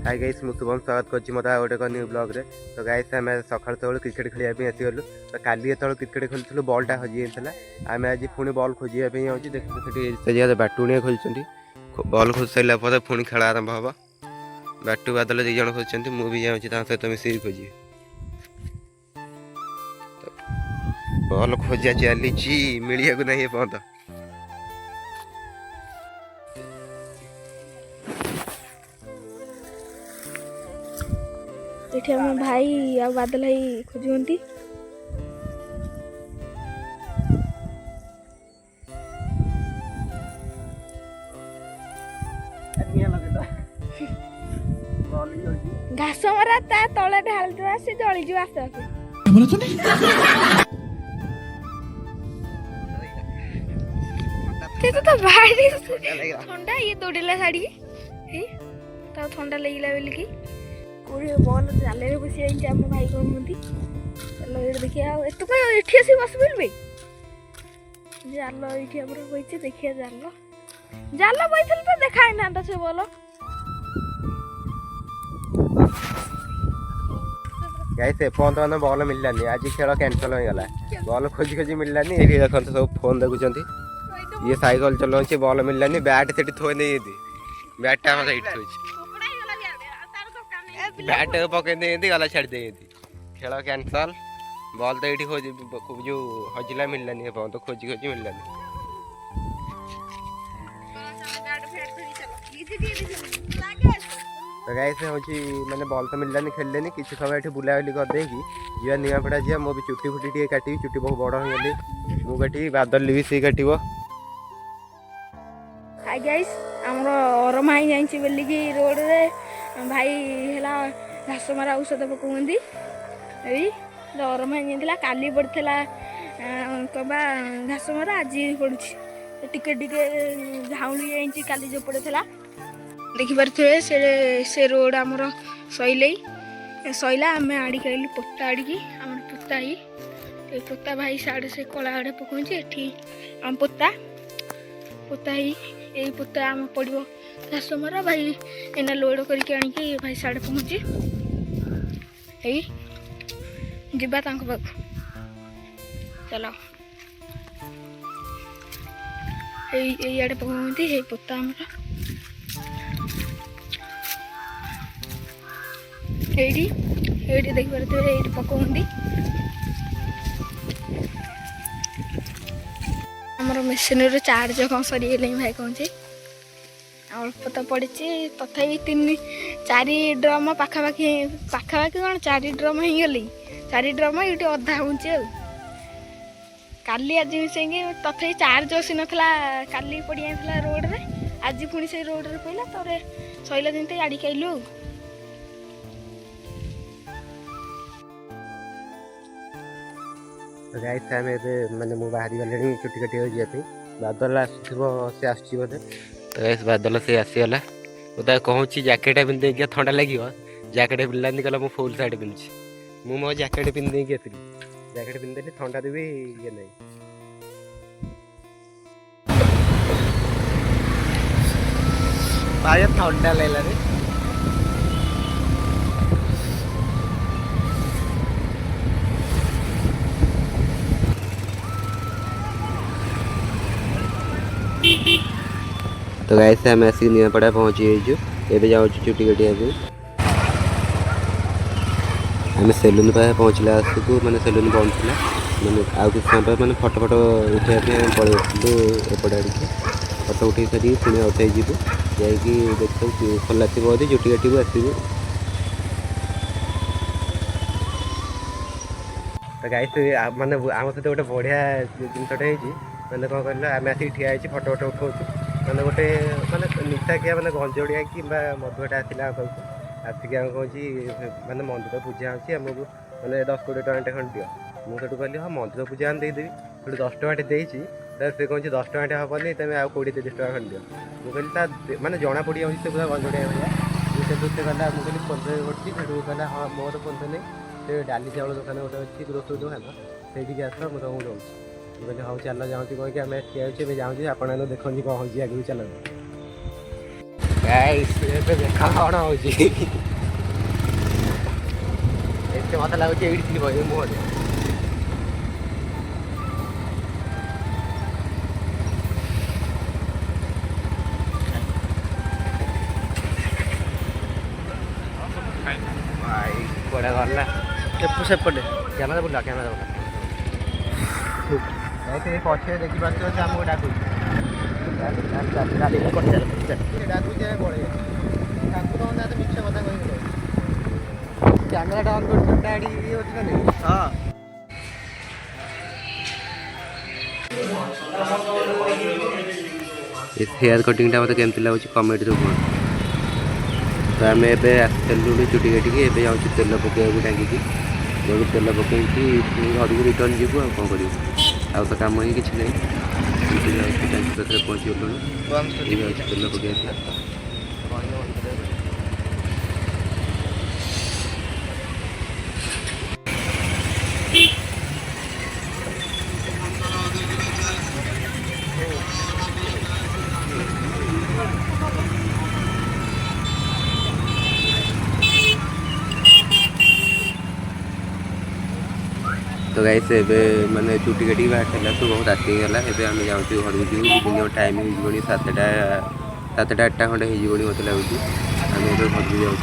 Hi guys मु शुभम स्वागत करछि मता गोटे को न्यू ब्लॉग रे। तो गाइस आम सकाल तो क्रिकेट खेलिया पे आसीगलु। तो काली तो क्रिकेट खेलुलु बॉलटा हजि जाइला। आम आज पुणी बॉल खोजिया पे आउछि। देखु से जगह बैटुणिया खोजछन्ती। बॉल खोज सैला पर पुणी खेल आरंभ हबा। बैटु बादल दि जण खोजछन्ती मु भी जाउछि ता सहित मिसी खोजि। बॉल खोजा चलीछि मिलिया को नहीं पहुंच। ये आम भाई आ बादल भाई खोजुंती घास मरा ता तले ढाल दे से जळी जो आस्ते आस्ते बोला तूने ते तो भाई ठंडा ये दौड़ेला साड़ी हे ता ठंडा लगिला बेली की पूरे बॉल जाले रे बसी आई हम भाई कोन मुंदी चलो ये देखिया एतो को एठी आसी बस बिलबे जालो एठी हमर होइचे देखिया जालो जालो बैठल तो देखाय ना त से बोलो गाइस फोन तो बॉल मिललानी आज खेल कैंसिल हो गला। बॉल खोजी खोजी मिललानी एठी देखन सब फोन देखुचंती। ये साइकिल चलाउछि बॉल मिललानी बैट सेठी थोय नै येदी बैट टा हम साइड थोइछि बैट पके दे गला छाड़ दे खेल कैंसल। बॉल तो ये खोज जो हजिला मिललानी है तो खोजी खोजी मिललानी। तो गाइस होची माने बॉल तो मिललानी खेललेनी किछि समय एठी बुलावली कर देकी जिया नियापड़ा जिया मो भी चुट्टी फुटी टे काटी चुट्टी बहुत बड़ हो गेली मु काटी बादल भी से काटिबो। हाय गाइस हमरो ओरमाई जाईची बेली की रोड रे भाई हेला घास मारा औषध पकाउंदी एई ओरमाई जेंतिला काली पड़थला कबा घास मारा आज पड़ुची टिके टिके झाउली जाईची काली जो पड़थला देखि परथे से रोड हमरो सइला हमें आड़ी कइली पोता आड़ी की हमर पोता ही ए पोता भाई साडे से कोला आड़े पकाउची एठी हम पोता ही ए पोता हम पड़िबो घास मारा भाई एना लोड करके आनिकी भाई साडे पहुंची एई जिबा तांको पाख चलो एई आड़े पकाउंती हे पोता हमरा एडी देखि परते एडी पकाउंती हमरो मशीन रे चार्ज कौन सरी गेलै भाई कहूँ अल्प तो पड़ी तथापि 3-4 ड्रम पाखापाखि कौन 4 ड्रम हो गली 4 ड्रम ये अधा होची काली आज मिसेंगे तथापि चार्ज बसी नाला काली पड़ी जाता रोड रे आज पुणी से रोड रे पड़ा तर सैला जमी आड़ी आइलु गाइस आमे माने मु बाहरी गलेनी चुट्टी कटी हो जाते बादल आसथिबो से आछि बोले। तो गाइस बादल से आसीगला ओदा कहूँ जैकेट पिंधे क्या ठंडा लगे जैकेट पिंधानी कहला मु फुल साइड पिंधि मु मो जैकेट पिंधे की आसली जैकेट पिंधे ठंडा देवी ये नहीं भाई ठंडा लगला रे। तो गाइस आम आसिक नियापड़ा पहुँची जाइछु एबे जाऊँ चुट्टी कटिया पे आम सेलून पाखे पहुँचला आसकू माने सेलून बंद थी मैंने आउ कि समय मैंने फटो उठाइए पलि एपट आड़ के फटो उठे सारी पुणी उठाई जीवु जाकि देखो खोला थी चुट्टी काटू आसबू। तो गाइस माने आम सहित गोटे बढ़िया जिनसटे मैंने कौन कहल आम आसिक ठिया फटो उठाऊ मैंने गोटे माने निशा किया मैंने गंजोड़िया कि मधुटा आसला आसिक आम कौन माने मंदिर पूजा होची आमको मैंने 10-20 टଙ୍କା खंड दियो मुझे कहली हाँ मंदिर पूजा हम देदेवी फिर 10 टଙ୍କା देसी से कौन 10 टଙ୍କା हेनी तुम आउ 20-30 टଙ୍କା खंड दियो मुझे माने जना पड़ जाऊँगी पूरा गंजोड़िया भाई से कहला मुझे फोन पे कर कहला हाँ मोर फोन पे नहीं से डाली चाउल दुकान गोटे अच्छी ग्रोसरी दुकान से आस मुझे तुमको दूसरी मुझे हाँ चल जाऊँगी कहीकि आम ठिया जाऊँगी आप देखते कौन हो आगे चल ଏବେ ଦେଖା କ'ଣ ହେଉଛି ଏତେ ମତେ ଲାଗୁଛି ଏଇଠି ଥିବ ଏ ମୁହଁରେ। ଭାଇ କୁଆଡ଼େ ଗଲା ସେପଟେ କ୍ୟାମେରା ବୁଲା ସେ ପଛରେ ଦେଖିପାରୁଥିବ ସେ ଆମକୁ ଡାକୁଛି ଡାକୁଛି ପଳେଇ ଠାକୁର ମିଛ କଥା କହିବି କ୍ୟାମେରାଟା ଅନ୍ କରୁଛୁ ଗାଡ଼ି ଇଏ ଅଛି ନା ନାଇଁ? ହଁ ଏ ହେୟାର କଟିଂଟା ମୋତେ କେମିତି ଲାଗୁଛି କମେଣ୍ଟରେ କୁହନ୍ତୁ। ତ ଆମେ ଏବେ ଆସିଥିଲୁ ଚୁଟି କାଟିକି ଏବେ ଯାଉଛୁ ତେଲ ପକାଇବାକୁ ଟାଙ୍କିକି ଯୋଉ ତେଲ ପକାଇକି ଘରକୁ ରିଟର୍ନ ଯିବୁ ଆଉ କ'ଣ କରିବୁ ଆଉ ତ କାମ ହିଁ କିଛି ନାହିଁ। ଟାଙ୍କି ପାଖରେ ପହଞ୍ଚିଗଲୁଣି ଯାଉଛି ତେଲ ପକାଇବା। तो गाइस एबे माने चुटी काटी बाहर तो बहुत राति गला एबे आम जाऊँ घर को जीव टाइम हो 7टा 8टा खंडे हो मत लगुच आम घर को जाऊँ।